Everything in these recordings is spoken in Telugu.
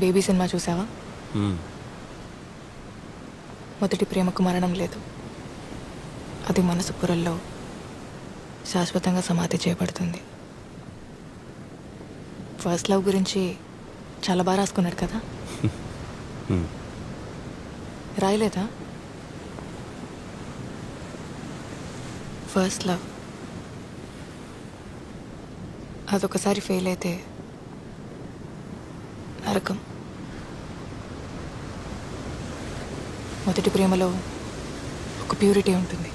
బేబీ సినిమా చూసావా? మ్మ్. మొదటి ప్రేమకు మరణం లేదు, అది మనసు పొరల్లో శాశ్వతంగా సమాధి చేయబడుతుంది. ఫస్ట్ లవ్ గురించి చాలా బాగా రాసుకున్నాడు కదా. మ్మ్. రాయలేదా? ఫస్ట్ లవ్ అదొకసారి ఫెయిల్ అయితే నరకం. మొదటి ప్రేమలో ఒక ప్యూరిటీ ఉంటుంది,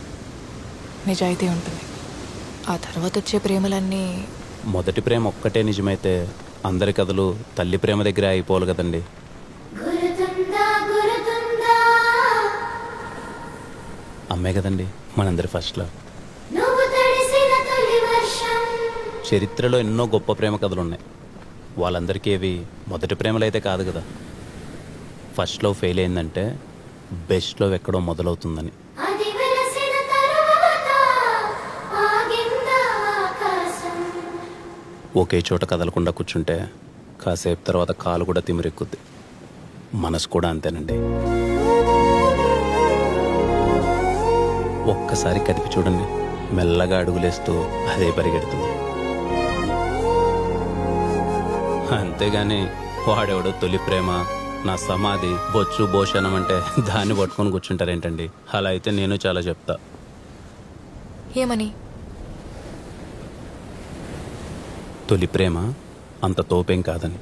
నిజాయితీ ఉంటుంది. ఆ తర్వాత వచ్చే ప్రేమలన్నీ మొదటి ప్రేమ ఒక్కటే నిజమైతే అందరి కథలు తల్లి ప్రేమ దగ్గర అయిపోవాలి కదండి. అమ్మే కదండి మనందరి ఫస్ట్ లవ్. చరిత్రలో ఎన్నో గొప్ప ప్రేమ కథలు ఉన్నాయి. వాళ్ళందరికీ అవి మొదటి ప్రేమలు అయితే కాదు కదా. ఫస్ట్ లవ్ ఫెయిల్ అయిందంటే బెస్ట్ లవ్ ఎక్కడో మొదలవుతుందని. ఒకే చోట కదలకుండా కూర్చుంటే కాసేపు తర్వాత కాలు కూడా తిమిరెక్కుద్ది. మనసు కూడా అంతేనండి. ఒక్కసారి కదిపి చూడండి, మెల్లగా అడుగులేస్తూ అదే పరిగెడుతుంది. అంతేగాని వాడెవడో తొలి ప్రేమ, నా సమాధి, బొచ్చు భోషణం అంటే దాన్ని పట్టుకొని కూర్చుంటారేంటండి? అలా అయితే నేను చాలా చెప్తా. ఏమని? తొలి ప్రేమ అంత తోపేం కాదని.